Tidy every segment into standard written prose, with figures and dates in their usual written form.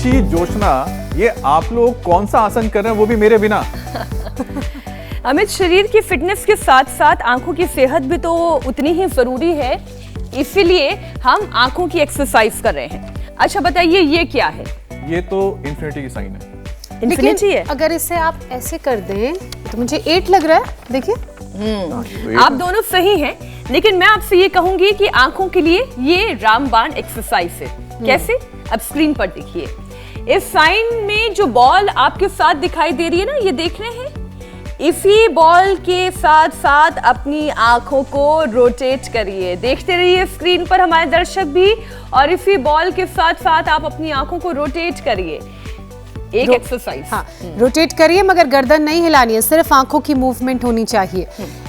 मीनाक्षी, जोशना, ये आप लोग कौन सा आसन कर रहे हैं, वो भी मेरे बिना? अमित, शरीर की फिटनेस के साथ साथ आंखों की सेहत भी तो उतनी ही जरूरी है, इसीलिए हम आंखों की एक्सरसाइज कर रहे हैं। अच्छा बताइए, ये क्या है? ये तो इन्फिनिटी की साइन है। इन्फिनिटी है? अगर इसे आप ऐसे कर दें तो मुझे 8 लग रहा है, देखिए। आप दोनों सही हैं, लेकिन मैं आपसे ये कहूंगी कि आंखों के लिए ये रामबाण एक्सरसाइज है। कैसे? अब स्क्रीन पर देखिए। इस साइन में जो बॉल आपके साथ दिखाई दे रही है ना, ये देख रहे हैं? इसी बॉल के साथ साथ अपनी आंखों को रोटेट करिए। देखते रहिए स्क्रीन पर हमारे दर्शक भी, और इसी बॉल के साथ साथ आप अपनी आंखों को रोटेट करिए। एक एक्सरसाइज। हाँ, रोटेट करिए, मगर गर्दन नहीं हिलानी है, सिर्फ आंखों की मूवमेंट होनी चाहिए।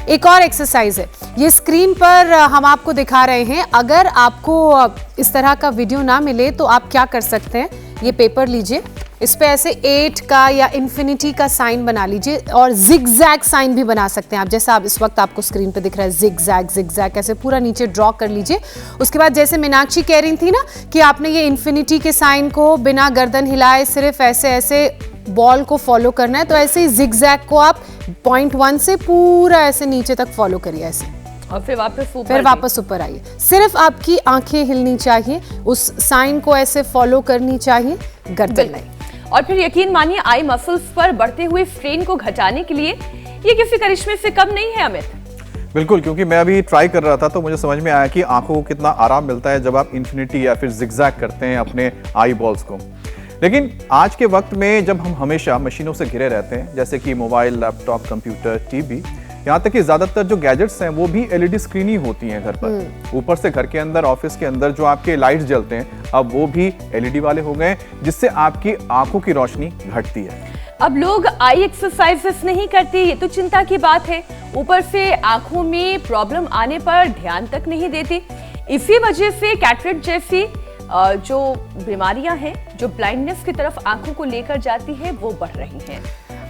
एक और एक्सरसाइज है, ये स्क्रीन पर हम आपको दिखा रहे हैं। अगर आपको इस तरह का वीडियो ना मिले तो आप क्या कर सकते हैं, ये पेपर लीजिए, इस पे ऐसे 8 का या इन्फिनिटी का साइन बना लीजिए, और जिगजैग साइन भी बना सकते हैं आप, जैसा आप इस वक्त आपको स्क्रीन पे दिख रहा है, जिगजैग जिगजैग, ऐसे पूरा नीचे ड्रॉ कर लीजिए। उसके बाद जैसे मीनाक्षी कह रही थी ना कि आपने ये इन्फिनिटी के साइन को बिना गर्दन हिलाए सिर्फ ऐसे ऐसे बॉल को फॉलो करना है, तो ऐसे ही जिगजैग को आप पॉइंट 1 से पूरा ऐसे नीचे तक फॉलो करिए ऐसे, और फिर वापस ऊपर आइए। सिर्फ आपकी आंखें हिलनी चाहिए, उस साइन को ऐसे फॉलो करनी चाहिए, गर्दन नहीं। और फिर यकीन मानिए, आई मसल्स पर बढ़ते हुए स्ट्रेन को घटाने के लिए ये किसी करिश्मे से कम नहीं है अमित। बिल्कुल, क्योंकि मैं अभी ट्राई कर रहा था तो मुझे समझ में आया कि आंखों को कितना आराम मिलता है जब आप इन्फिनिटी या फिर जिगजैग करते हैं अपने आई बॉल्स को। लेकिन आज के वक्त में जब हम हमेशा मशीनों से घिरे रहते हैं, जैसे कि मोबाइल, लैपटॉप, कंप्यूटर, टीवी, यहाँ तक कि ज्यादातर जो गैजेट्स हैं वो भी एलईडी स्क्रीन ही होती हैं घर पर। ऊपर से घर के अंदर, ऑफिस के अंदर जो आपके लाइट्स जलते हैं अब वो भी एलईडी वाले हो गए, जिससे आपकी आंखों की रोशनी घटती है। अब लोग आई एक्सरसाइजेस नहीं करते, ये तो चिंता की बात है। ऊपर से आंखों में प्रॉब्लम आने पर ध्यान तक नहीं देती। इसी वजह से कैटरेक्ट जैसी जो बीमारियां हैं, जो ब्लाइंडनेस की तरफ आंखों को लेकर जाती है, वो बढ़ रही हैं।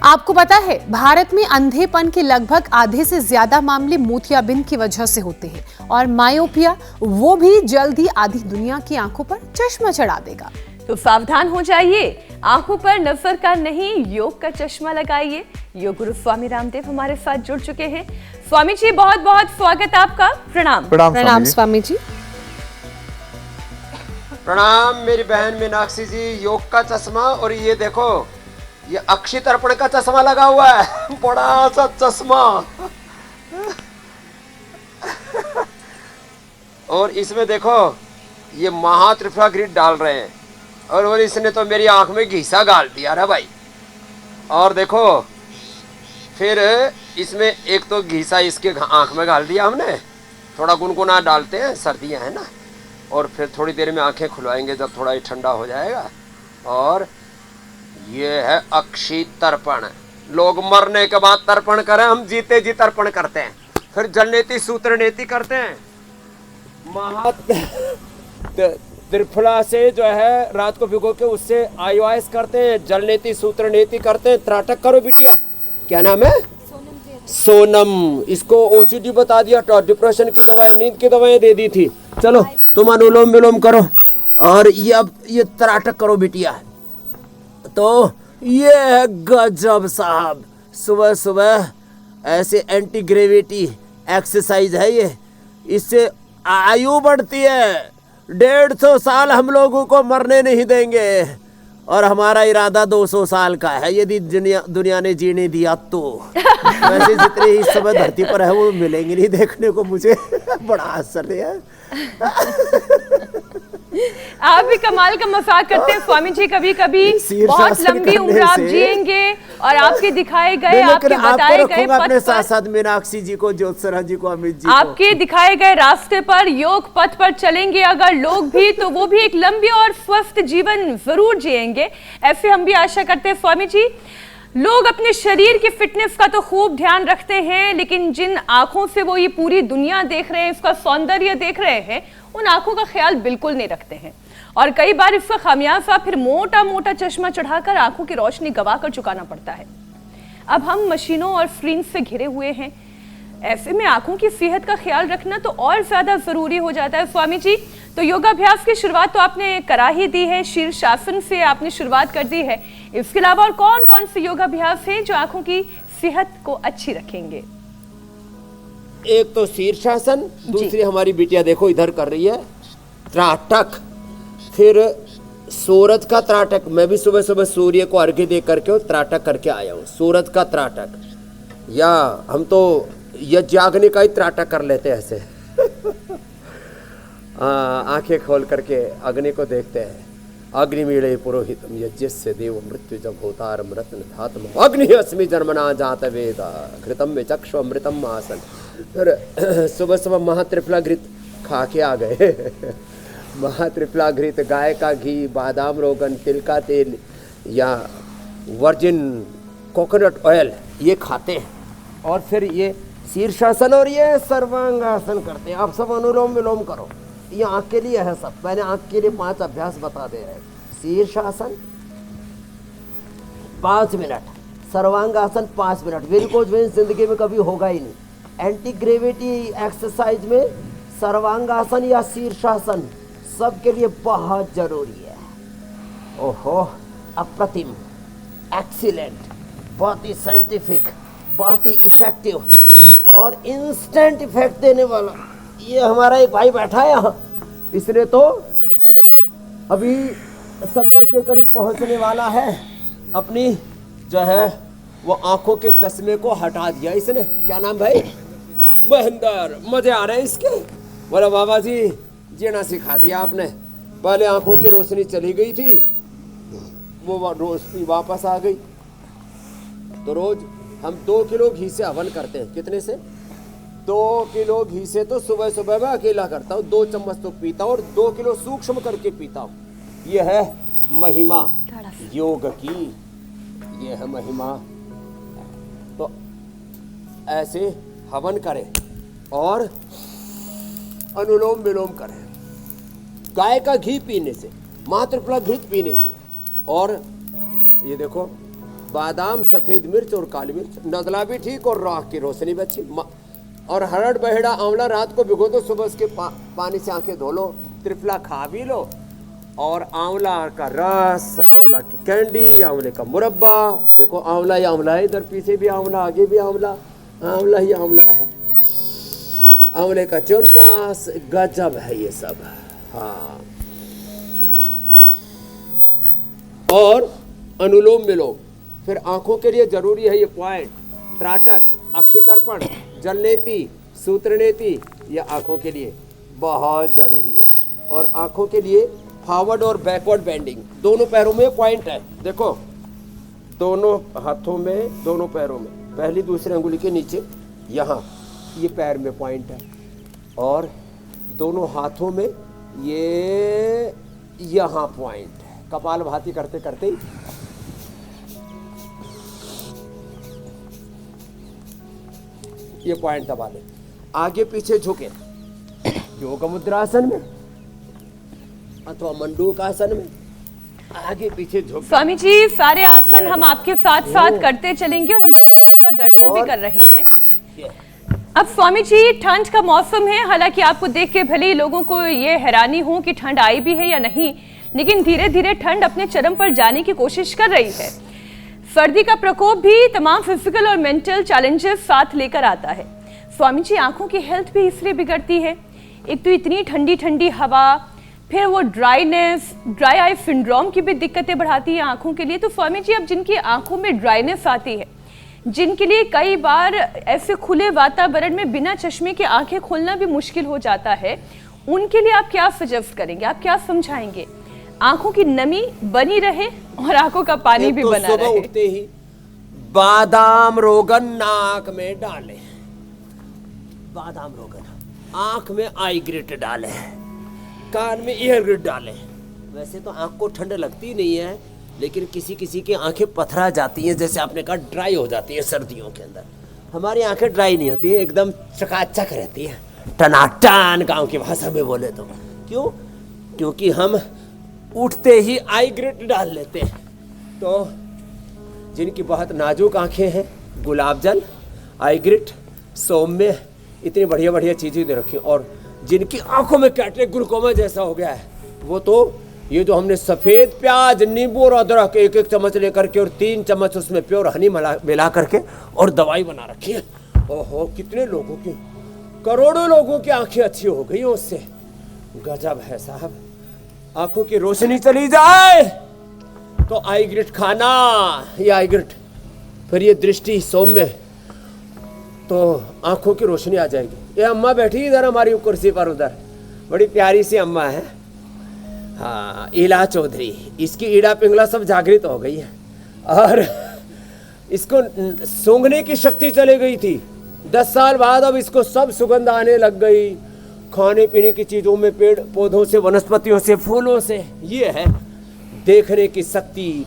आपको पता है, भारत में अंधेपन के लगभग आधे से ज्यादा मामले मोतियाबिंद की वजह से होते हैं, और मायोपिया वो भी जल्द ही आधी दुनिया की आंखों पर चश्मा चढ़ा देगा। तो सावधान हो जाइए, आंखों पर नजर का नहीं, योग का चश्मा लगाइए। योग गुरु स्वामी रामदेव हमारे साथ जुड़ चुके हैं। स्वामी जी, बहुत बहुत स्वागत आपका। प्रणाम। प्रणाम स्वामी जी। प्रणाम मेरी बहन मीनाक्षी जी। योग का चश्मा, और ये देखो, ये अक्षी तर्पण का चश्मा लगा हुआ है, बड़ा सा चश्मा। और इसमें देखो, ये महात्रिपुरा ग्रिड डाल रहे हैं, और इसने तो मेरी आंख में घीसा गाल दिया रे भाई। और देखो, फिर इसमें एक तो घीसा इसके आंख में गाल दिया हमने, थोड़ा गुनगुना डालते हैं, सर्दियां है ना, और फिर थोड़ी देर में आंखें खुलवाएंगे जब थोड़ा ठंडा हो जाएगा। और ये है अक्षी तर्पण। लोग मरने के बाद तर्पण करें, हम जीते जी तर्पण करते हैं, फिर जलनेति सूत्रनेति करते हैं। त्रिफला से जो है रात को भिगो के उससे आयुआस करते हैं, जलनेति सूत्रनेति करते हैं। त्राटक करो बिटिया, क्या नाम है? सोनम। इसको ओसीडी बता दिया, डिप्रेशन की दवाएं, नींद की दवाएं दे दी थी। चलो तुम अनुलोम विलोम करो, और ये अब ये त्राटक करो बिटिया। तो ये है गजब साहब, सुबह सुबह ऐसे एंटी ग्रेविटी एक्सरसाइज है ये, इससे आयु बढ़ती है। 150 साल हम लोगों को मरने नहीं देंगे, और हमारा इरादा 200 साल का है, यदि दुनिया ने जीने दिया तो। वैसे जितने इस समय धरती पर है वो मिलेंगे नहीं देखने को मुझे। बड़ा आश्चर्य है। आप भी कमाल का मजाक करते हैं स्वामी जी, कभी कभी बहुत लंबी उम्र आप जिएंगे, और आपके दिखाए गए, आपके बताए गए पथ पर, साथ साथ मीनाक्षी जी को, ज्योत्सना जी को, अमित जी आपके दिखाए गए रास्ते पर, योग पथ पर चलेंगे अगर लोग भी, तो वो भी एक लंबी और स्वस्थ जीवन जरूर जिएंगे। ऐसे हम भी आशा करते हैं स्वामी जी। लोग अपने शरीर की फिटनेस का तो खूब ध्यान रखते हैं, लेकिन जिन आंखों से वो ये पूरी दुनिया देख रहे हैं, इसका सौंदर्य देख रहे हैं, उन आंखों का ख्याल बिल्कुल नहीं रखते हैं, और कई बार इसका खामियाजा फिर मोटा मोटा चश्मा चढ़ाकर आंखों की रोशनी गवा कर चुकाना पड़ता है। अब हम मशीनों और स्क्रीन से घिरे हुए हैं, ऐसे में आंखों की सेहत का ख्याल रखना तो और ज्यादा जरूरी हो जाता है स्वामी जी। तो योगाभ्यास की शुरुआत तो आपने करा ही दी है, शीर्षासन से आपने शुरुआत कर दी है। इसके अलावा और कौन कौन से योगाभ्यास हैं जो आंखों की सेहत को अच्छी रखेंगे? एक तो शीर्षासन, दूसरी हमारी बिटिया देखो इधर कर रही है त्राटक, फिर सूरज का त्राटक। मैं भी सुबह सुबह सूर्य को अर्घ्य दे करके त्राटक करके आया हूँ, सूरज का त्राटक। या हम तो यज्ञाग्नि का ही त्राटक कर लेते हैं ऐसे आंखें खोल करके अग्नि को देखते हैं। अग्निमीळे पुरोहितम यज्ञस्य देव मृत्यु जब होतार रत्न धातम अग्नि अस्मि जन्मना जात वेद घृतम में चक्षु अमृतम आसन। फिर सुबह सुबह महात्रिफला घृत खा के आ गए महात्रिफला घृत, गाय का घी, बादाम रोगन, तिल का तेल या वर्जिन कोकोनट ऑयल ये खाते हैं। और फिर ये शीर्षासन और ये सर्वांगासन करते हैं। आप सब अनुलोम विलोम करो, ये आँख के लिए है सब। मैंने आँख के लिए 5 अभ्यास बता दे रहे हैं। शीर्षासन 5 minute, sarvangasana 5 minute. Varicose veins जिंदगी में कभी होगा ही नहीं। एंटी ग्रेविटी एक्सरसाइज में सर्वांगासन या शीर्षासन सबके लिए बहुत जरूरी है। ओहो, अप्रतिम, एक्सीलेंट, बहुत ही साइंटिफिक, बहुत ही इफेक्टिव और इंस्टेंट इफेक्ट देने वाला। ये हमारा एक भाई बैठा है यहाँ, इसने तो अभी 70 के करीब पहुंचने वाला है। अपनी जो है वो आंखों के चश्मे को हटा दिया इसने। क्या नाम भाई? महेंद्र। मजे आ रहे हैं इसके। बोला बाबा जी जीना सिखा दिया आपने। पहले आंखों की रोशनी चली गई थी, वो रोशनी वापस आ गई। तो रोज हम 2 किलो घी से हवन करते हैं। कितने से? 2 किलो घी से तो सुबह सुबह मैं अकेला करता हूँ, 2 चम्मच तो पीता हूँ और 2 किलो सूक्ष्म करके पीता हूँ। ये है महिमा योग की, ये है महिमा। तो ऐसे हवन करें और अनुलोम विलोम करें। गाय का घी पीने से, मातृफला घृत पीने से, और ये देखो बादाम, सफेद मिर्च और काली मिर्च, नजला भी ठीक और राख की रोशनी भी अच्छी। और हरड़ बहेड़ा आंवला रात को भिगो दो, सुबह उसके पानी से आंखें धो लो। त्रिफला खा भी लो, और आंवला का रस, आंवला की कैंडी, आंवले का मुरब्बा। देखो आंवला ही आंवला है, इधर पीछे भी आंवला, आगे भी आंवला, आंवला ही आंवला है। आंवले का च्यवनप्राश, गजब है ये सब। हाँ, और अनुलोम विलोम। फिर आंखों के लिए जरूरी है ये पॉइंट, त्राटक, अक्षितर्पण, जलनेति, सूत्रनेति, ये आंखों के लिए बहुत जरूरी है। और आंखों के लिए फॉरवर्ड और बैकवर्ड बेंडिंग, दोनों पैरों में पॉइंट है। देखो दोनों हाथों में, दोनों पैरों में, पहली दूसरी अंगुली के नीचे यहाँ ये पैर में पॉइंट है, और दोनों हाथों में ये यहाँ पॉइंट है। कपालभाति करते करते ही ये पॉइंट दबा ले। आगे पीछे झुके योग मुद्रासन में अथवा मंडूकासन में, आगे पीछे झुक। स्वामी जी सारे आसन हम आपके साथ साथ करते चलेंगे और हमारे साथ साथ दर्शक भी कर रहे हैं। अब स्वामी जी ठंड का मौसम है, हालांकि आपको देख के भले ही लोगों को ये हैरानी हो कि ठंड आई भी है या नहीं, लेकिन धीरे धीरे ठंड अपने चरम पर जाने की कोशिश कर रही है। सर्दी का प्रकोप भी तमाम फिजिकल और मेंटल चैलेंजेस साथ लेकर आता है। स्वामी जी आंखों की हेल्थ भी इसलिए बिगड़ती है, एक तो इतनी ठंडी ठंडी हवा, फिर वो ड्राईनेस, ड्राई आई सिंड्रोम की भी दिक्कतें बढ़ाती है आंखों के लिए। तो स्वामी जी अब जिनकी आंखों में ड्राईनेस आती है, जिनके लिए कई बार ऐसे खुले वातावरण में बिना चश्मे के आंखें खोलना भी मुश्किल हो जाता है, उनके लिए आप क्या सजेस्ट करेंगे, आप क्या समझाएंगे? आंखों की नमी बनी रहे और आंखों का पानी भी बना रहे। सुबह उठते ही बादाम रोगन नाक में डालें, बादाम रोगन, आंख में आई ग्रिट डालें, कान में ईयर ग्रिट डालें। वैसे तो आंख को ठंड लगती नहीं है, लेकिन किसी किसी की आंखें पथरा जाती हैं, जैसे आपने कहा ड्राई हो जाती है सर्दियों के अंदर। हमारी आंखें ड्राई नहीं होती है, एकदम चकाचक रहती है, टनाटन गांव की भाषा में बोले तो। क्यों? क्योंकि हम उठते ही आई ग्रिट डाल लेते हैं। तो जिनकी बहुत नाजुक आंखें हैं, गुलाब जल, आई ग्रिट, सौम्य, इतनी बढ़िया बढ़िया चीज़ें दे रखी। और जिनकी आंखों में कैटरेक्ट ग्लूकोमा जैसा हो गया है, वो तो ये जो हमने सफेद प्याज, नींबू और अदरक एक एक चम्मच लेकर के और 3 चम्मच उसमें प्योर हनी मिला करके और दवाई बना रखी है। ओहो, कितने लोगों की, करोड़ों लोगों की आंखें अच्छी हो गई उससे। गजब है साहब। आंखों की रोशनी चली जाए तो आई ग्रिट खाना, ये आई ग्रिट, फिर ये दृष्टि सौम्य, तो आंखों की रोशनी आ जाएगी। ये अम्मा बैठी इधर हमारी कुर्सी पर, उधर बड़ी प्यारी सी अम्मा है, हाँ, इला चौधरी। इसकी ईड़ा पिंगला सब जागृत हो गई है और इसको सूंघने की शक्ति चली गई थी। 10 साल बाद अब इसको सब सुगंध आने लग गई, खाने पीने की चीजों में, पेड़ पौधों से, वनस्पतियों से, फूलों से। ये है देखने की शक्ति,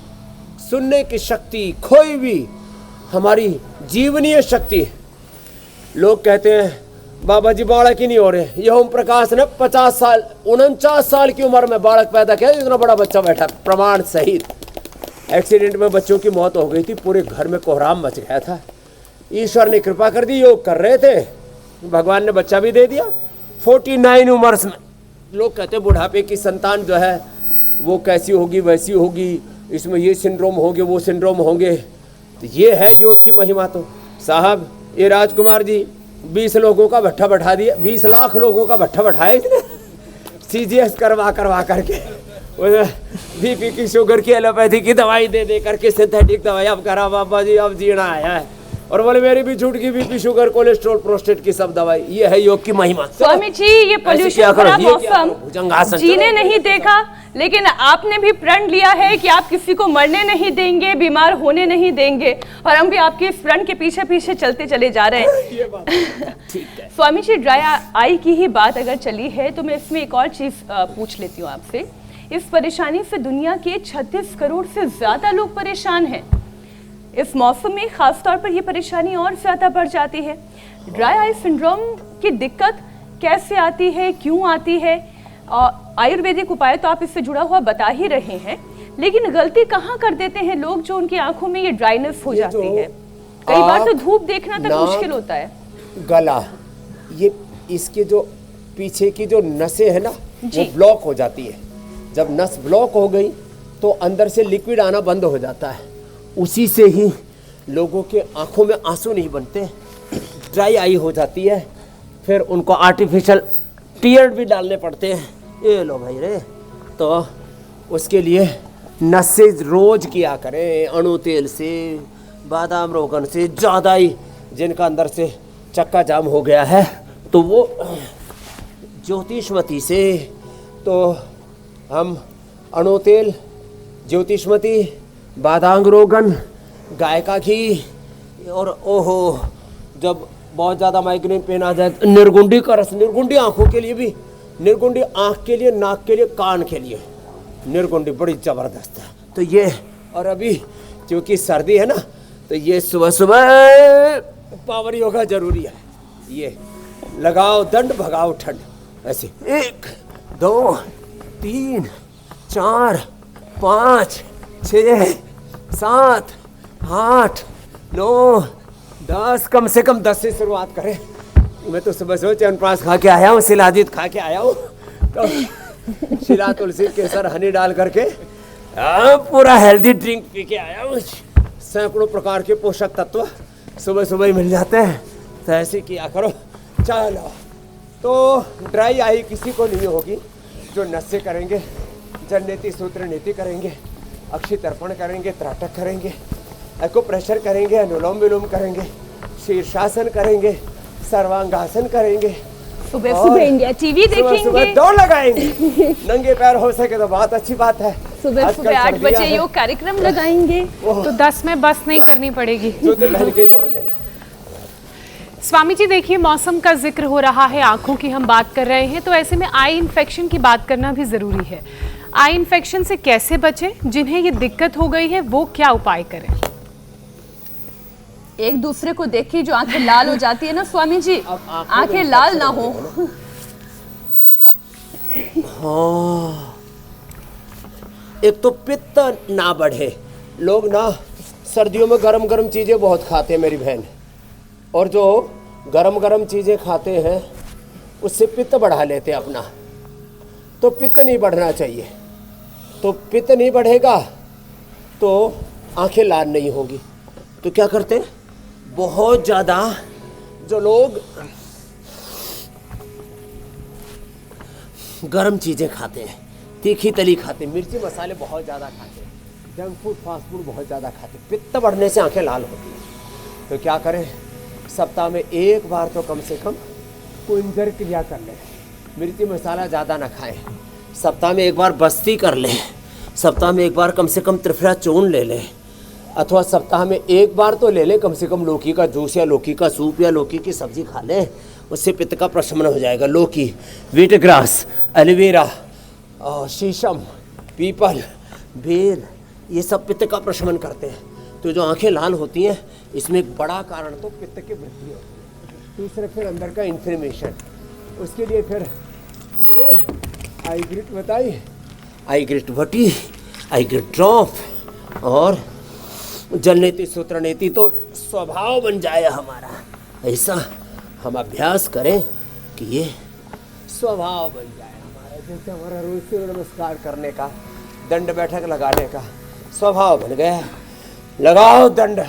सुनने की शक्ति, खोई भी हमारी जीवनीय शक्ति। लोग कहते हैं बाबा जी बालक ही नहीं हो रहे। ये ओम प्रकाश ने 50 साल 49 साल की उम्र में बालक पैदा किया, इतना बड़ा बच्चा बैठा प्रमाण सहित। एक्सीडेंट में बच्चों की मौत हो गई थी, पूरे घर में कोहराम मच गया था। ईश्वर ने कृपा कर दी, योग कर रहे थे, भगवान ने बच्चा भी दे दिया 49 उम्र में। लोग कहते हैं बुढ़ापे की संतान जो है वो कैसी होगी, वैसी होगी, इसमें ये सिंड्रोम होंगे, वो सिंड्रोम होंगे। तो ये है योग की महिमा। तो साहब ये राजकुमार जी 20 लोगों का भट्ठा बैठा दिया, 20 लाख लोगों का भट्ठा बैठाया इसने CGS करवा करके, बीपी की, शुगर की, एलोपैथी की दवाई दे करके, सिंथेटिक दवाई। अब करा बाबा जी, अब जीना आया है। और बोले मेरी भी छूट की, बीपी, शुगर, कोलेस्ट्रॉल, प्रोस्टेट की सब दवाई। ये है योग की महिमा। स्वामी जी, ये पोल्यूशन भरा मौसम जीने नहीं देखा, लेकिन आपने भी प्रण लिया है कि आप किसी को मरने नहीं देंगे, बीमार होने नहीं देंगे, और हम भी आपके इस प्रण के पीछे पीछे चलते चले जा रहे हैं। स्वामी जी, ड्राई आई की ही बात अगर चली है तो मैं इसमें एक और चीज पूछ लेती हूँ आपसे। इस परेशानी से दुनिया के 36 करोड़ से ज्यादा लोग परेशान हैं। इस मौसम में खासतौर पर यह परेशानी और ज्यादा बढ़ जाती है। ड्राई आई सिंड्रोम की दिक्कत कैसे आती है, क्यों आती है? आयुर्वेदिक उपाय तो आप इससे जुड़ा हुआ बता ही रहे हैं, लेकिन गलती कहाँ कर देते हैं लोग जो उनकी आंखों में ये ड्राइनेस हो जाती है? कई बार तो धूप देखना तक मुश्किल होता है। गला, ये इसके जो पीछे की जो नसें है ना, वो ब्लॉक हो जाती है। जब नस ब्लॉक हो गई तो अंदर से लिक्विड आना बंद हो जाता है। उसी से ही लोगों के आंखों में आंसू नहीं बनते, ड्राई आई हो जाती है। फिर उनको आर्टिफिशियल टीयर भी डालने पड़ते हैं। ये लो भाई रे, तो उसके लिए नसें रोज किया करें, अणु तेल से, बादाम रोगन से, ज़्यादा ही जिनका अंदर से चक्का जाम हो गया है तो वो ज्योतिषमती से, तो हम अणु तेल, ज्योतिषमती, बादाम रोगन, गाय का घी, और ओहो जब बहुत ज़्यादा माइग्रेन पेन आ जाए तो निर्गुंडी का रस। निर्गुंडी आँखों के लिए भी, निर्गुंडी आँख के लिए, नाक के लिए, कान के लिए निर्गुंडी बड़ी ज़बरदस्त है। तो ये, और अभी क्योंकि सर्दी है ना, तो ये सुबह सुबह पावर योगा जरूरी है। ये लगाओ दंड, भगाओ ठंड। ऐसे 1 2 3 4 5 6 7 8 9 10, कम से कम 10 से शुरुआत करें। मैं तो सुबह सुबह च्यवनप्राश खा के आया हूँ, शिलाजीत खा के आया हूँ, तो शिला, तुलसी, केसर, हनी डाल करके पूरा हेल्दी ड्रिंक पी के आया हूँ। सैकड़ों प्रकार के पोषक तत्व सुबह सुबह ही मिल जाते हैं। तो ऐसे किया करो। चलो, तो ड्राई आई किसी को नहीं होगी जो नशे करेंगे, जल नीति, सूत्र नीति करेंगे, अक्षी तर्पण करेंगे, त्राटक करेंगे, एको प्रेशर करेंगे, अनुलोम विलोम करेंगे, शीर्षासन करेंगे, सर्वांगासन करेंगे, सुबह सुबह इंडिया टीवी देखेंगे, सुबह दौड़ लगाएंगे, नंगे पैर हो सके तो बहुत अच्छी बात है। सुबह सुबह 8 बजे योग कार्यक्रम लगाएंगे, तो 10 में बस नहीं करनी पड़ेगी। जूते पहन के दौड़ लेना। स्वामी जी, देखिए मौसम का जिक्र हो रहा है, आंखों की हम बात कर रहे हैं, तो ऐसे में आई इन्फेक्शन की बात करना भी जरूरी है। आई इन्फेक्शन से कैसे बचें? जिन्हें ये दिक्कत हो गई है वो क्या उपाय करें? एक दूसरे को देख के जो आंखें लाल हो जाती है ना स्वामी जी, आंखें लाल ना हो। हाँ, एक तो पित्त ना बढ़े। लोग ना सर्दियों में गरम गरम चीजें बहुत खाते हैं मेरी बहन, और जो गरम गरम चीजें खाते हैं उससे पित्त बढ़ा लेते अपना। तो पित्त नहीं बढ़ना चाहिए, तो पित्त नहीं बढ़ेगा तो आंखें लाल नहीं होगी। तो क्या करते हैं, बहुत ज़्यादा जो लोग गर्म चीज़ें खाते हैं, तीखी तली खाते हैं, मिर्ची मसाले बहुत ज़्यादा खाते हैं, जंक फूड फास्ट फूड बहुत ज़्यादा खाते हैं, पित्त बढ़ने से आंखें लाल होती हैं। तो क्या करें, सप्ताह में एक बार तो कम से कम कुंजर क्रिया कर लें, मिर्ची मसाला ज़्यादा ना खाएं, सप्ताह में एक बार बस्ती कर लें, सप्ताह में एक बार कम से कम त्रिफला चूर्ण ले लें, अथवा सप्ताह में एक बार तो ले लें कम से कम लौकी का जूस या लौकी का सूप या लौकी की सब्जी खा लें, उससे पित्त का प्रशमन हो जाएगा। लौकी, व्हीट ग्रास, एलोवेरा, शीशम, पीपल, बेल, ये सब पित्त का प्रशमन करते हैं। तो जो आंखें लाल होती हैं इसमें एक बड़ा कारण तो पित्त की वृद्धि है। दूसरे फिर अंदर का इन्फ्लेमेशन, उसके लिए फिर ये आई ग्रिट बताइए, आई ग्रिट वटी, आई ग्रिट ड्रॉप और जलनेति सूत्रनेति तो स्वभाव बन जाए हमारा। ऐसा हम अभ्यास करें कि ये स्वभाव बन जाए हमारा, जैसे हमारा रोज सूर्य नमस्कार करने का, दंड बैठक लगाने का स्वभाव बन गया। लगाओ दंड,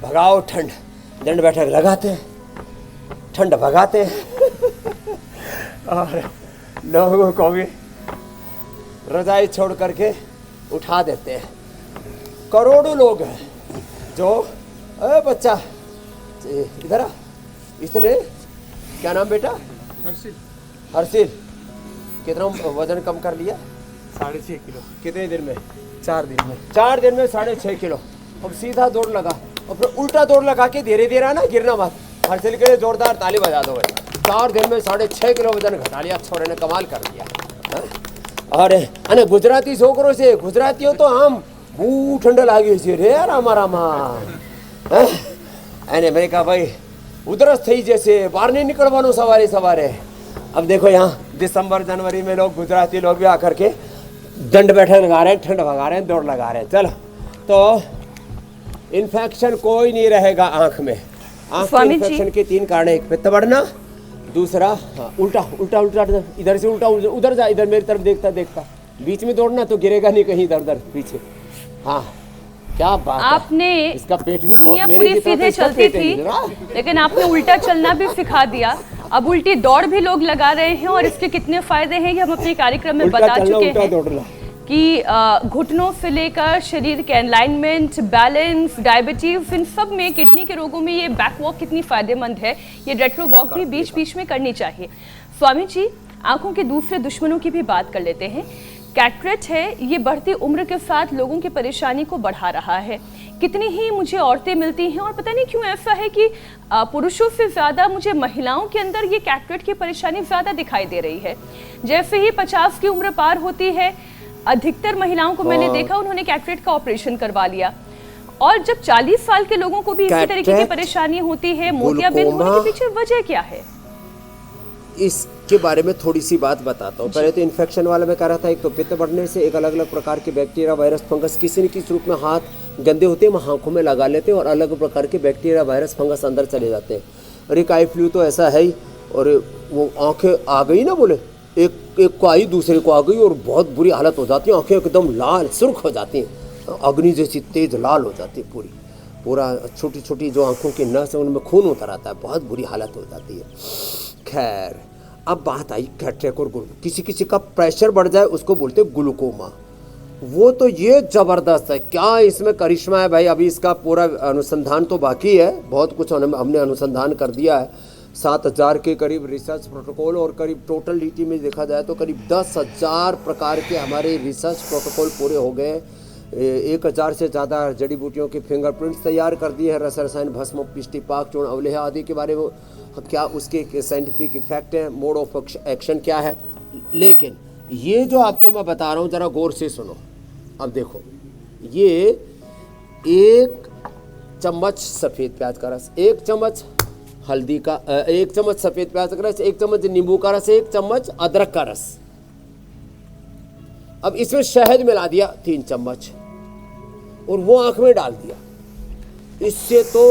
भगाओ ठंड, दंड बैठक लगाते ठंड भगाते और लोगों को भी रजाई छोड़ करके उठा देते हैं। करोड़ों लोग हैं जो बच्चा इधर आ, इसने क्या नाम बेटा, हर्षिल, कितना वजन कम कर लिया? 6.5 किलो। कितने दिन में? 4 दिन में। 4 दिन में 6.5 किलो। अब सीधा दौड़ लगा और फिर उल्टा दौड़ लगा के धीरे धीरे ना गिरना मत। हर्षिल के लिए जोरदार ताली बजा दो भाई। 4 दिन में 6.5 किलो वजन घटा लिया छोरे ने, कमाल कर दिया। और गुजराती छोकरों से, गुजरातियों तो हम बू ठंडा लागी છે રે રામા અને મેં કહા ભાઈ ઉધરસ થઈ જશે, બહાર નહીં નીકળવાનું સવારે સવારે। अब देखो यहाँ दिसंबर जनवरी में लोग गुजराती लोग भी आकर के दंड बैठक लगा रहे हैं, ठंड भगा रहे हैं, दौड़ लगा रहे हैं। चलो तो इन्फेक्शन कोई नहीं रहेगा आँख में। आँख के इन्फेक्शन के 3 कारण, एक पित्त बढ़ना, दूसरा उल्टा उल्टा उल्टा, इधर से उल्टा उधर जा, इधर मेरी तरफ देखता देखता, बीच में दौड़ना तो गिरेगा नहीं कहीं इधर उधर पीछे। हाँ क्या बात आपने है। इसका पेट भी दुनिया पूरी सीधे चलती थी, लेकिन आपने उल्टा चलना भी सिखा दिया। अब उल्टी दौड़ भी लोग लगा रहे हैं और इसके कितने फायदे हैं ये हम अपने कार्यक्रम में बता चुके हैं कि घुटनों से लेकर शरीर के अलाइनमेंट, बैलेंस, डायबिटीज, इन सब में, किडनी के रोगों में ये बैक वॉक कितनी फायदेमंद है। ये रेट्रो वॉक भी बीच बीच में करनी चाहिए। स्वामी जी, आंखों के दूसरे दुश्मनों की भी बात कर लेते हैं। कैटरेक्ट है, ये बढ़ती उम्र के साथ लोगों की परेशानी को बढ़ा रहा है। कितनी ही मुझे औरतें मिलती हैं और पता नहीं क्यों ऐसा है कि पुरुषों से ज़्यादा मुझे महिलाओं के अंदर ये कैटरेक्ट की परेशानी ज़्यादा दिखाई दे रही है। जैसे ही 50 की उम्र पार होती है, अधिकतर महिलाओं को मैंने देखा उन्होंने कैटरेक्ट का ऑपरेशन करवा लिया। और जब 40 साल के लोगों को भी इसी तरीके की परेशानी होती है, मोतियाबिंद होने के पीछे वजह क्या है? इसके बारे में थोड़ी सी बात बताता हूँ। पहले तो इन्फेक्शन वाला मैं कह रहा था, एक तो पित्त बढ़ने से, एक अलग अलग प्रकार के बैक्टीरिया, वायरस, फंगस, किसी न किसी रूप में हाथ गंदे होते हैं, हम आँखों में लगा लेते हैं और अलग प्रकार के बैक्टीरिया, वायरस, फंगस अंदर चले जाते हैं। और एक आई फ्लू तो ऐसा है ही, और वो आँखें आ गई ना, बोले एक को आई दूसरे को आ गई और बहुत बुरी हालत हो जाती है, आँखें एकदम लाल सुर्ख हो जाती हैं, अग्नि जैसी तेज लाल हो जाती है पूरा छोटी छोटी जो आँखों की नस है उनमें खून उतर आता है, बहुत बुरी हालत हो जाती है। खैर, अब बात आई कैटरेक्ट और किसी किसी का प्रेशर बढ़ जाए उसको बोलते हैं ग्लूकोमा। वो तो ये ज़बरदस्त है, क्या इसमें करिश्मा है भाई। अभी इसका पूरा अनुसंधान तो बाकी है, बहुत कुछ हमने अनुसंधान कर दिया है। 7,000 के करीब रिसर्च प्रोटोकॉल और करीब टोटलिटी में देखा जाए तो करीब 10,000 प्रकार के हमारे रिसर्च प्रोटोकॉल पूरे हो गए। 1,000 से ज़्यादा जड़ी बूटियों के फिंगरप्रिंट्स तैयार कर दिए हैं। रसायन, भस्म, पिष्टि, पाक, चूर्ण, अवलेह आदि के बारे में क्या उसके साइंटिफिक इफेक्ट है, मोड ऑफ एक्शन क्या है। लेकिन ये जो आपको मैं बता रहा हूँ ज़रा गौर से सुनो। अब देखो, ये 1 चम्मच सफ़ेद प्याज का रस, 1 चम्मच हल्दी का, 1 चम्मच सफ़ेद प्याज का रस, 1 चम्मच नींबू का रस, 1 चम्मच अदरक का रस। अब इसमें शहद मिला दिया 3 चम्मच और वो आँख में डाल दिया। इससे तो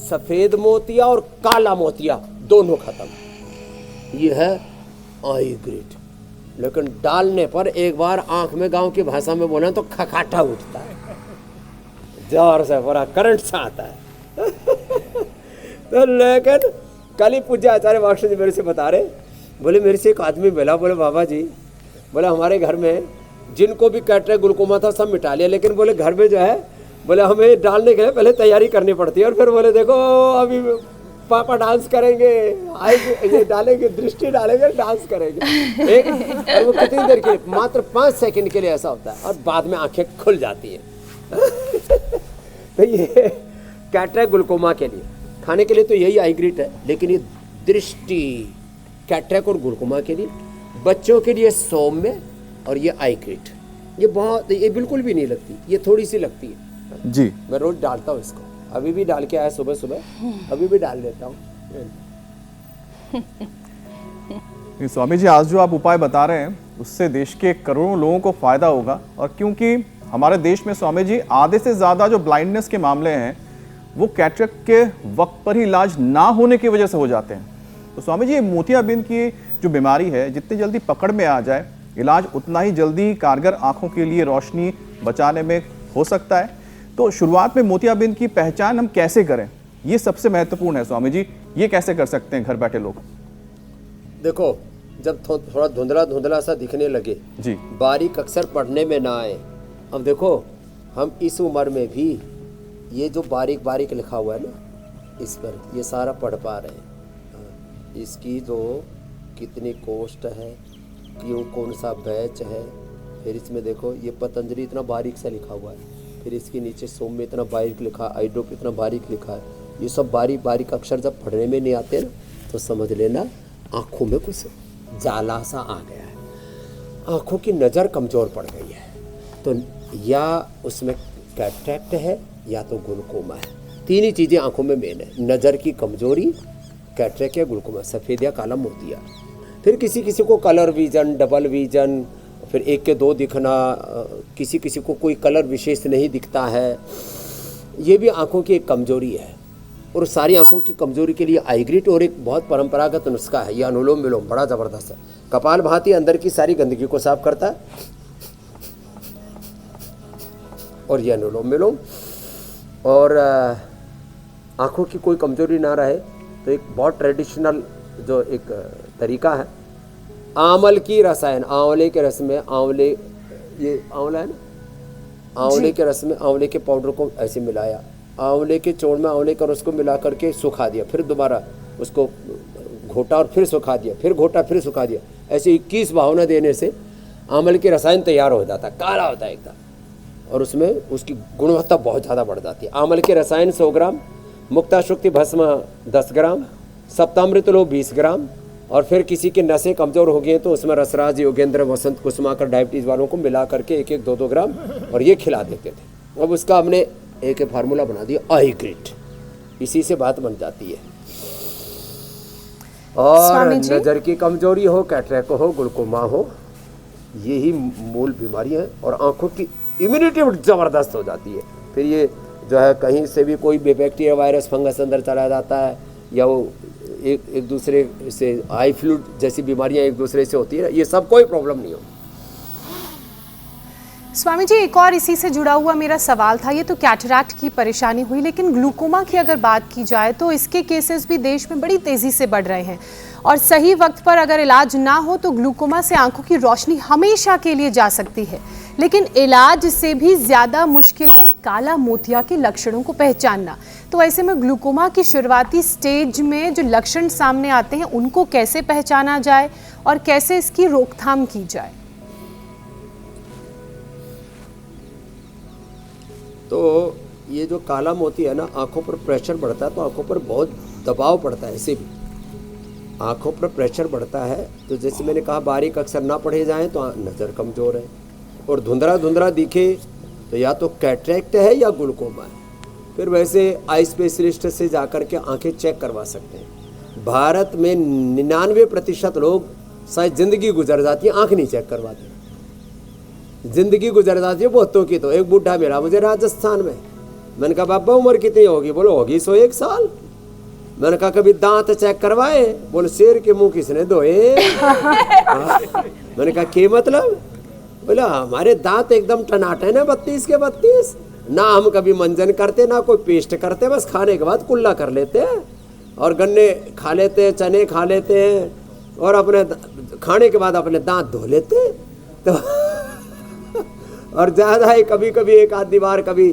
सफ़ेद मोतिया और काला मोतिया दोनों खत्म। ये है आई ग्रिड, लेकिन डालने पर एक बार आंख में गांव की भाषा में बोले तो खखाटा उठता है, जोर से पूरा करंट सा आता है। तो लेकिन कल ही पूज्य आचार्य मास्टर जी मेरे से बता रहे, बोले मेरे से एक आदमी मिला, बोले बाबा जी, बोले हमारे घर में जिनको भी कैटरेक्ट ग्लूकोमा था सब मिटा लिया, लेकिन बोले घर में जो है बोले हमें डालने के लिए पहले तैयारी करनी पड़ती है, और फिर बोले देखो अभी पापा डांस करेंगे, ये डालेंगे, दृष्टि डालेंगे, डांस करेंगे एक, और वो कितनी देर के लिए, मात्र 5 सेकंड के लिए ऐसा होता है, और बाद में आंखें खुल जाती हैं। तो ये कैटरेक्ट ग्लूकोमा के लिए खाने के लिए तो यही आईग्रिट है, लेकिन ये दृष्टि कैटरेक्ट और ग्लूकोमा के लिए, बच्चों के लिए सौम्य, और ये आईग्रिट ये बहुत, ये बिल्कुल भी नहीं लगती, ये थोड़ी सी लगती है जी। मैं रोज डालता हूँ इसको, अभी भी डाल के आया सुबह सुबह, अभी भी डाल लेता हूँ। स्वामी जी, आज जो आप उपाय बता रहे हैं उससे देश के करोड़ों लोगों को फायदा होगा, और क्योंकि हमारे देश में स्वामी जी आधे से ज्यादा जो ब्लाइंडनेस के मामले हैं वो कैटरेक्ट के वक्त पर ही इलाज ना होने की वजह से हो जाते हैं। तो स्वामी जी, मोतियाबिंद की जो बीमारी है जितनी जल्दी पकड़ में आ जाए, इलाज उतना ही जल्दी कारगर आंखों के लिए रोशनी बचाने में हो सकता है। तो शुरुआत में मोतियाबिंद की पहचान हम कैसे करें, ये सबसे महत्वपूर्ण है स्वामी जी, ये कैसे कर सकते हैं घर बैठे लोग? देखो, जब थोड़ा धुंधला धुंधला सा दिखने लगे जी, बारीक अक्षर पढ़ने में ना आए, अब देखो हम इस उम्र में भी ये जो बारीक बारीक लिखा हुआ है ना, इस पर ये सारा पढ़ पा रहे हैं। इसकी जो कितनी कोष्ट है, क्यों, कौन सा बैच है, फिर इसमें देखो ये पतंजलि इतना बारीक सा लिखा हुआ है, फिर इसके नीचे सोम में इतना बारीक लिखा, आइडोप इतना बारीक लिखा है। ये सब बारीक बारीक अक्षर जब पढ़ने में नहीं आते ना, तो समझ लेना आँखों में कुछ जाला सा आ गया है, आँखों की नज़र कमज़ोर पड़ गई है। तो या उसमें कैटरेक्ट है या तो ग्लूकोमा है, तीन ही चीज़ें आँखों में मेन है, नज़र की कमज़ोरी, कैटरेक्ट या ग्लूकोमा, सफ़ेद या काला मोतिया। फिर किसी किसी को कलर विजन, डबल विजन, फिर 1 के 2 दिखना, किसी किसी को कोई कलर विशेष नहीं दिखता है, ये भी आँखों की एक कमज़ोरी है। और सारी आँखों की कमज़ोरी के लिए आईग्रिट और एक बहुत परंपरागत नुस्खा है, ये अनुलोम विलोम बड़ा ज़बरदस्त है। कपालभाति अंदर की सारी गंदगी को साफ करता है, और ये अनुलोम विलोम। और आँखों की कोई कमज़ोरी ना रहे तो एक बहुत ट्रेडिशनल जो एक तरीका है, आंवल की रसायन, आंवले के रस में आंवले, ये आंवला है ना, आंवले के रस में आंवले के पाउडर को ऐसे मिलाया, आंवले के चूर्ण में आंवले का रस को मिला करके सुखा दिया, फिर दोबारा उसको घोटा और फिर सुखा दिया, फिर घोटा फिर सुखा दिया, ऐसे 21 भावना देने से आंवले की रसायन तैयार हो जाता है, काला होता है एकदम, और उसमें उसकी गुणवत्ता बहुत ज़्यादा बढ़ जाती है। आंवले के रसायन 100 ग्राम, मुक्ताशुक्ति भस्म 10 ग्राम, सप्तामृत लो 20 ग्राम, और फिर किसी की नसें कमज़ोर हो गई हैं तो उसमें रसराज, योगेंद्र, वसंत, कुसुमाकर, डायबिटीज़ वालों को मिला करके 1-1, 2-2 ग्राम और ये खिला देते थे। अब उसका हमने एक फार्मूला बना दिया आईग्रिट, इसी से बात बन जाती है। और नज़र की कमज़ोरी हो, कैटरेक्ट हो, ग्लूकोमा हो, यही मूल बीमारियाँ हैं, और आँखों की इम्यूनिटी ज़बरदस्त हो जाती है। फिर ये जो है कहीं से भी कोई बैक्टीरिया, वायरस, फंगस अंदर चला जाता है, या वो एक दूसरे से आई फ्लू जैसी बीमारियां एक दूसरे से होती है, ये सब कोई प्रॉब्लम नहीं हो। स्वामी जी, एक और इसी से जुड़ा हुआ मेरा सवाल था, ये तो कैटरैक्ट की परेशानी हुई, लेकिन ग्लूकोमा की अगर बात की जाए तो इसके केसेस भी देश में बड़ी तेजी से बढ़ रहे हैं, और सही वक्त पर अगर इलाज ना हो तो ग्लूकोमा से आंखों की रोशनी हमेशा के लिए जा सकती है। लेकिन इलाज से भी ज़्यादा मुश्किल है काला मोतिया के लक्षणों को पहचानना। तो ऐसे में ग्लूकोमा की शुरुआती स्टेज में जो लक्षण सामने आते हैं उनको कैसे पहचाना जाए और कैसे इसकी रोकथाम की जाए? तो ये जो काला मोती है ना, आंखों पर प्रेशर बढ़ता है तो आंखों पर बहुत दबाव पड़ता है, ऐसे भी आंखों पर प्रेशर बढ़ता है तो जैसे मैंने कहा बारीक अक्षर ना पढ़े जाएं तो नज़र कमज़ोर है, और धुंधला धुंधला दिखे तो या तो कैटरेक्ट है या ग्लूकोमा है। फिर वैसे आई स्पेशलिस्ट से जाकर के आंखें चेक करवा सकते हैं। भारत में 99% लोग शायद ज़िंदगी गुजर जाती है, आंख नहीं चेक करवाते, ज़िंदगी गुजर जाती है बहुतों की। तो एक बूढ़ा मिला मुझे राजस्थान में, मैंने कहा बाबा उम्र कितनी होगी? बोलो होगी 101 साल। मैंने कहा कभी दांत चेक करवाए? बोले शेर के मुंह किसने धोए? मैंने कहा के मतलब? बोला हमारे दांत एकदम टनाटन है 32 के 32, ना हम कभी मंजन करते ना कोई पेस्ट करते, बस खाने के बाद कुल्ला कर लेते हैं और गन्ने खा लेते हैं, चने खा लेते हैं और अपने खाने के बाद अपने दांत धो लेते हैं। तो और ज़्यादा ही कभी कभी एक आधी बार कभी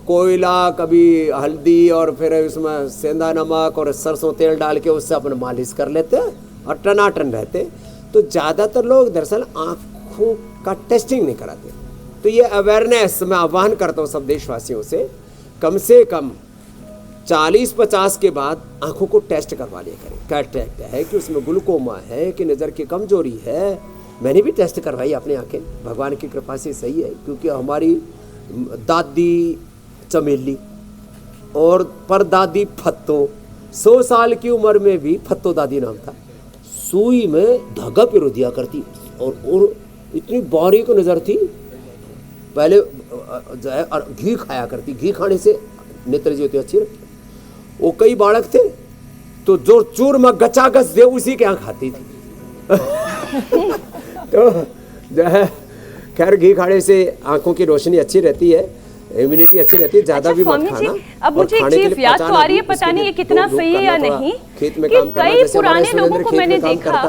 कोयला, कभी हल्दी और फिर उसमें सेंधा नमक और सरसों तेल डाल के उससे अपने मालिश कर लेते हैं और टनाटन रहते। तो ज़्यादातर लोग दरअसल आँखों का टेस्टिंग नहीं कराते। तो ये अवेयरनेस मैं आह्वान करता हूँ सब देशवासियों से कम 40-50 के बाद आंखों को टेस्ट करवा लिया करें। कैटरेक्ट है कि उसमें ग्लूकोमा है कि नज़र की कमजोरी है। मैंने भी टेस्ट करवाई अपनी आंखें, भगवान की कृपा से सही है, क्योंकि हमारी दादी चमेली और परदादी फत्तो 100 साल की उम्र में भी फत्तो दादी नाम था, सुई में धागा पिरो दिया करती और इतनी बारीक नज़र थी। पहले जो है घी खाया करती, घी खाने से नेत्र ज्योति अच्छी रहती। वो कई बालक थे तो जो चूरमा गचागच दे उसी के यहाँ खाती थी। तो जो है खैर घी खाने से आंखों की रोशनी अच्छी रहती है, इम्यूनिटी अच्छी रहती है, ज्यादा भी मत खाना। अब मुझे एक चीज याद तो आ रही है, पता नहीं ये कितना सही है या नहीं, खेत में कि काम करना, कई जैसे पुराने लोगों को मैंने देखा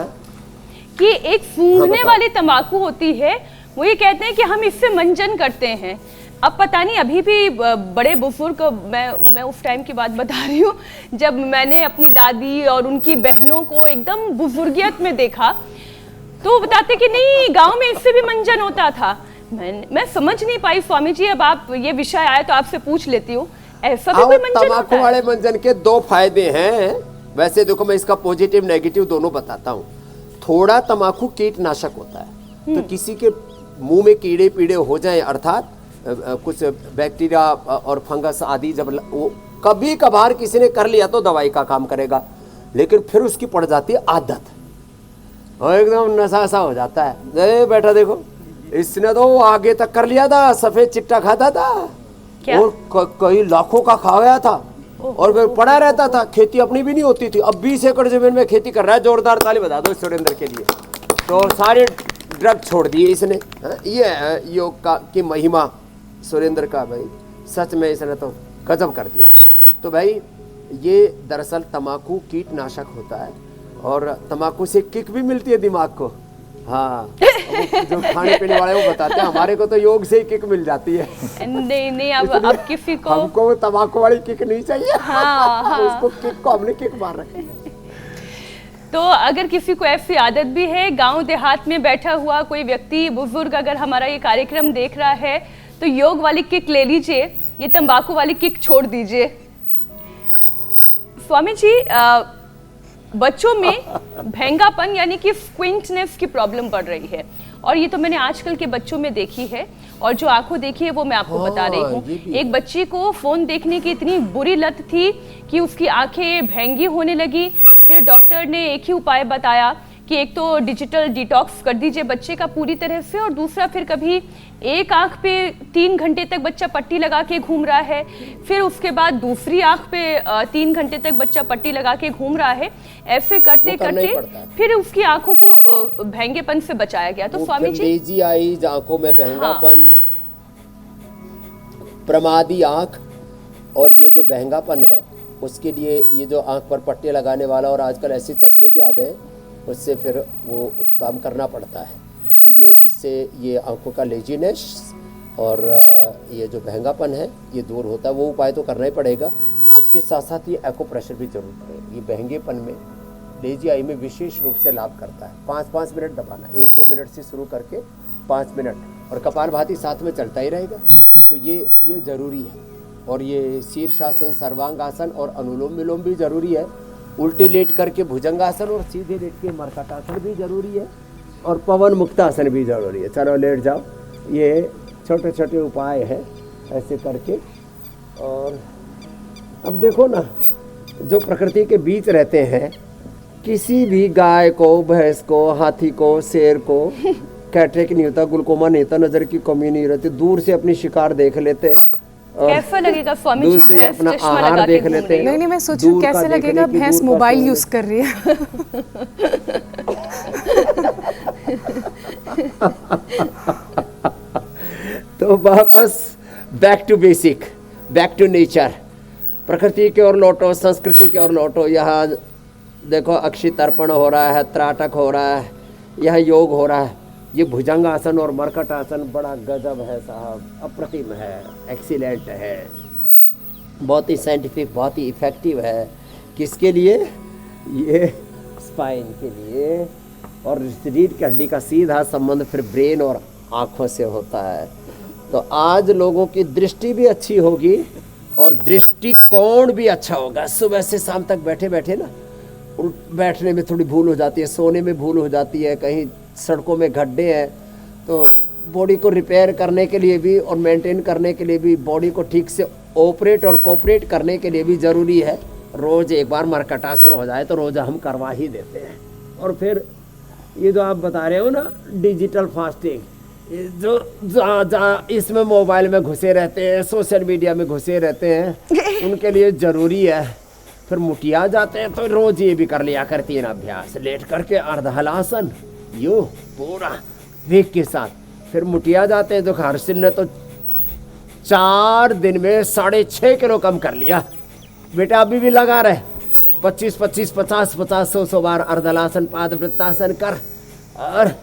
कि एक सूंघने वाली तंबाकू होती है, वो ये कहते हैं कि हम इससे मंजन करते हैं। अब पता नहीं अभी भी बड़े बुजुर्ग, मैं उस टाइम की बात बता रही हूँ जब मैंने अपनी दादी और उनकी बहनों को एकदम बुजुर्गियत में देखा, तो वो बताते कि नहीं गांव में इससे भी मंजन होता था। मैं समझ नहीं पाई स्वामी जी, अब आप ये विषय आया तो आपसे पूछ लेती हूँ, ऐसा भी कोई मंजन होता है? तंबाकू वाले मंजन के 2 फायदे हैं। वैसे देखो मैं इसका पॉजिटिव नेगेटिव दोनों बताता हूँ। थोड़ा तंबाकू कीटनाशक होता है, तो किसी के मुंह में कीड़े पीड़े हो जाए, अर्थात कुछ बैक्टीरिया और फंगस आदि जब वो कभी कभार किसी ने कर लिया तो दवाई का काम करेगा, लेकिन फिर उसकी पड़ जाती है आदत और एकदम नशा सा हो जाता है। बेटा देखो इसने तो आगे तक कर लिया था, सफेद चिट्टा खाता था क्या? और कई लाखों का खा गया था और फिर पड़ा रहता था, खेती अपनी भी नहीं होती थी। अब 20 एकड़ जमीन में खेती कर रहा है, जोरदार ताली बजा दो सुरेंद्र के लिए। तो सारे ड्रग छोड़ दिए इसने। ये है योग का की महिमा सुरेंद्र का, भाई सच में इसने तो गजब कर दिया। तो भाई ये दरअसल तंबाकू कीटनाशक होता है और तंबाकू से किक भी मिलती है दिमाग को। हाँ, जो खाने पीने वाले वो बताते हैं, हमारे को तो योग से ही किक मिल जाती है। नहीं अब किसी को हमको तंबाकू वाली किक नहीं चाहिए। हाँ। उसको किक को हमने किक मार रखी। तो अगर किसी को ऐसी आदत भी है, गांव देहात में बैठा हुआ कोई व्यक्ति बुजुर्ग अगर हमारा ये कार्यक्रम देख रहा है, तो योग वाली किक ले लीजिए, ये तंबाकू वाली किक छोड़ दीजिए। स्वामी जी, बच्चों में भेंगापन यानी कि स्क्विंटनेस की प्रॉब्लम बढ़ रही है, और ये तो मैंने आजकल के बच्चों में देखी है, और जो आंखों देखी है वो मैं आपको बता रही हूँ। एक बच्ची को फोन देखने की इतनी बुरी लत थी कि उसकी आंखें भेंगी होने लगी। फिर डॉक्टर ने एक ही उपाय बताया कि एक तो डिजिटल डिटॉक्स कर दीजिए बच्चे का पूरी तरह से, और दूसरा फिर कभी एक आंख पे 3 घंटे तक बच्चा पट्टी लगा के घूम रहा है, फिर उसके बाद दूसरी आंख पे 3 घंटे तक बच्चा पट्टी लगा के घूम रहा है। ऐसे करते करते फिर उसकी आंखों को भेंगेपन से बचाया गया। तो स्वामी जी, लेजी आई, आंखों में बहंगापन, प्रमादी आंख, और ये जो बहंगापन है उसके लिए ये जो आंख पर पट्टे लगाने वाला, और आजकल ऐसे चश्मे भी आ गए, उससे फिर वो काम करना पड़ता है। तो ये इससे ये आंखों का लेजीनेस और ये जो बहंगापन है ये दूर होता है। वो उपाय तो करना ही पड़ेगा। उसके साथ साथ ये एक्यूप्रेशर भी जरूर करें। ये बहंगेपन में, लेजी आई में विशेष रूप से लाभ करता है। 5-5 मिनट दबाना, 1-2 मिनट से शुरू करके 5 मिनट, और कपालभाति साथ में चलता ही रहेगा। तो ये ज़रूरी है। और ये शीर्षासन, सर्वांगासन और अनुलोम विलोम भी ज़रूरी है। उल्टे लेट करके भुजंगासन और सीधे लेट के मर्कटासन भी ज़रूरी है, और पवन मुक्तासन भी ज़रूरी है। चलो लेट जाओ। ये छोटे छोटे उपाय हैं ऐसे करके। और अब देखो ना, जो प्रकृति के बीच रहते हैं, किसी भी गाय को, भैंस को, हाथी को, शेर को कैटरेक्ट नहीं होता, ग्लूकोमा नहीं होता, नज़र की कमी नहीं रहती, दूर से अपनी शिकार देख लेते हैं। कैसा लगेगा स्वामी जी दूसरे भैंस अपना चश्मा आहार लगा के देख घूम लेते रही हैं। है? नहीं मैं सोचूं दूर का कैसे देखने लगेगा की भैंस दूर का मोबाइल सोच। यूज कर रही है। तो वापस back to basic, back to nature, प्रकृति की ओर लौटो, संस्कृति की ओर लौटो। यहाँ देखो अक्षी तर्पण हो रहा है, त्राटक हो रहा है, यहाँ योग हो रहा है। ये भुजंग आसन और मरकट आसन बड़ा गजब है साहब, अप्रतिम है, एक्सीलेंट है, बहुत ही साइंटिफिक, बहुत ही इफेक्टिव है। किसके लिए? ये स्पाइन के लिए। और शरीर की हड्डी का सीधा संबंध फिर ब्रेन और आँखों से होता है। तो आज लोगों की दृष्टि भी अच्छी होगी और दृष्टिकोण भी अच्छा होगा। सुबह से शाम तक बैठे बैठे ना बैठने में थोड़ी भूल हो जाती है, सोने में भूल हो जाती है, कहीं सड़कों में गड्ढे हैं, तो बॉडी को रिपेयर करने के लिए भी और मेंटेन करने के लिए भी, बॉडी को ठीक से ऑपरेट और कोऑपरेट करने के लिए भी ज़रूरी है रोज़ एक बार मरकटासन हो जाए तो रोज़ हम करवा ही देते हैं। और फिर ये जो आप बता रहे हो ना डिजिटल फास्टिंग, ये जो जहाँ इसमें मोबाइल में घुसे रहते हैं, सोशल मीडिया में घुसे रहते हैं, उनके लिए ज़रूरी है। फिर मुटिया जाते हैं तो रोज़ ये भी कर लिया करती है ना अभ्यास, लेट करके अर्धहलासन यूँ पूरा वेग के साथ। फिर मुटिया जाते हैं तो हर्षिल ने तो 4 दिन में 6.5 किलो कम कर लिया। बेटा अभी भी लगा रहे 25 25 50 50 100 बार अर्धलासन पादवृत्तासन कर। और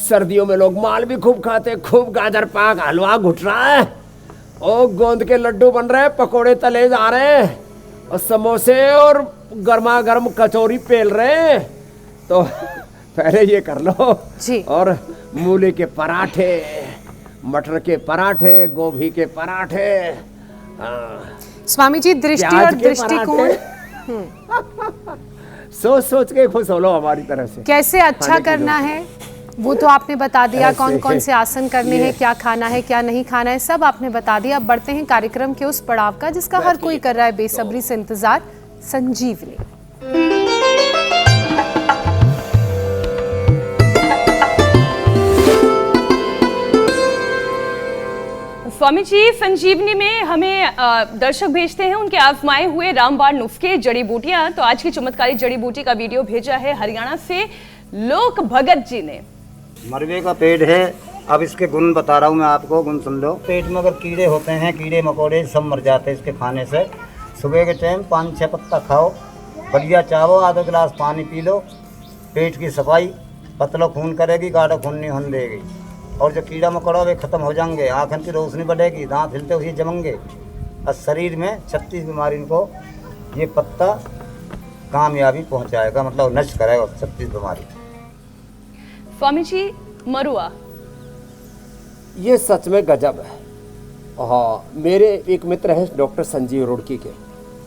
सर्दियों में लोग माल भी खूब खाते, खूब गाजर पाक हलवा घुट रहा है, और गोंद के लड्डू बन रहे हैं, पकोड़े तले जा रहे हैं, और समोसे और गर्मा गर्म कचौरी पेल रहे हैं। तो पहले ये कर लो जी। और मूली के पराठे, मटर के पराठे, गोभी के पराठे, स्वामी जी दृष्टि प्याज और के दृष्टिकोण सोच सोच के खुश हो लो हमारी तरफ से। कैसे अच्छा खाने की करना है वो तो आपने बता दिया, ऐसे कौन कौन से आसन करने ये- हैं, क्या खाना है क्या नहीं खाना है, सब आपने बता दिया। अब बढ़ते हैं कार्यक्रम के उस पड़ाव का जिसका हर कोई कर रहा है बेसब्री से इंतजार, संजीवनी। स्वामी जी संजीवनी में हमें दर्शक भेजते हैं उनके आजमाए हुए रामबाण नुस्खे, जड़ी बूटियां। तो आज की चमत्कारी जड़ी बूटी का वीडियो भेजा है हरियाणा से लोक भगत जी ने। मरवे का पेड़ है, अब इसके गुण बता रहा हूँ मैं आपको, गुण सुन लो। पेट में अगर कीड़े होते हैं, कीड़े मकोड़े सब मर जाते हैं इसके खाने से। सुबह के टाइम 5-6 पत्ता खाओ, बढ़िया चावो, आधा गिलास पानी पी लो, पेट की सफाई, पतला खून करेगी, गाढ़ा खून नहीं होने देगी, और जो कीड़ा मकोड़ा वे खत्म हो जाएंगे, आँखों की रोशनी बढ़ेगी, दांत हिलते हुए जमेंगे, और शरीर में 36 बीमारी को ये पत्ता कामयाबी पहुँचाएगा, मतलब नष्ट करेगा 36 बीमारी। स्वामी जी मरुआ, ये सच में गजब है। हाँ, मेरे एक मित्र हैं डॉक्टर संजीव रुड़की के,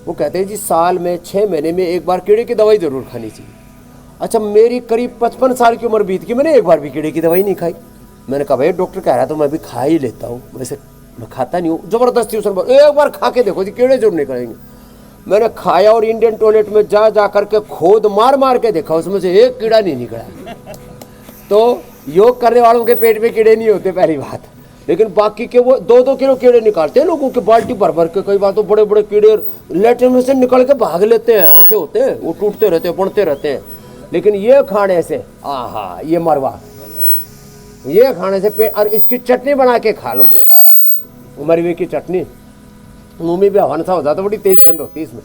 वो कहते हैं जी साल में 6 महीने में एक बार कीड़े की दवाई जरूर खानी चाहिए। अच्छा, मेरी करीब 55 साल की उम्र बीत गई, मैंने एक बार भी कीड़े की दवाई नहीं खाई। मैंने कहा भाई डॉक्टर कह रहा है तो मैं भी खा ही लेता हूँ, वैसे मैं खाता नहीं हूँ। जबरदस्ती उसने एक बार खा के देखो जी कीड़े जरूर निकलेंगे। मैंने खाया और इंडियन टॉयलेट में जा करके खोद मार मार के देखा, उसमें से एक कीड़ा नहीं निकला। तो योग करने वालों के पेट में कीड़े नहीं होते पहली बात, लेकिन बाकी के वो 2-2 किलो कीड़े निकालते हैं लोगों के बाल्टी भर भर के। कई बार तो बड़े बड़े कीड़े लेटरिन में से निकल के भाग लेते हैं, ऐसे होते हैं, वो टूटते रहते हैं, बढ़ते रहते हैं। लेकिन ये खाने से आहा, ये मरवा, ये खाने से पेट, और इसकी चटनी बना के खा लो, मरवे की चटनी, मुँह में भी हवन सा हो जाता, बड़ी तेज गंध होती है इसमें,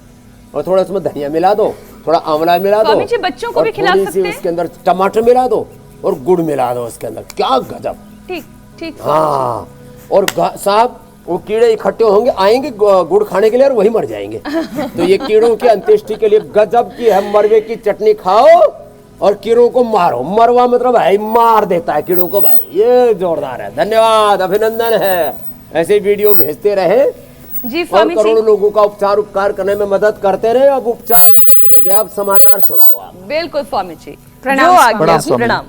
और थोड़ा इसमें धनिया मिला दो, थोड़ा आंवला मिला दो, स्वामी जी बच्चों को भी खिला थोड़ी सी सकते हैं? उसके अंदर टमाटर मिला दो और गुड़ मिला दो उसके अंदर, क्या गजब। ठीक ठीक। हाँ, और साहब वो कीड़े इकट्ठे होंगे, आएंगे गुड़ खाने के लिए और वही मर जाएंगे। तो ये कीड़ों की अंत्येष्टि के लिए गजब की है, मरवे की चटनी खाओ और कीड़ों को मारो। मरवा मतलब भाई मार देता है कीड़ों को भाई, ये जोरदार है। धन्यवाद, अभिनंदन है, ऐसे वीडियो भेजते रहे जी और स्वामी जी, करोड़ों लोगों का उपचार करने में मदद करते रहे। अब उपचार हो गया, अब समाचार सुनाओ आप। बिल्कुल स्वामी जी, प्रणाम जो आ स्वामी गया, जी। प्रणाम।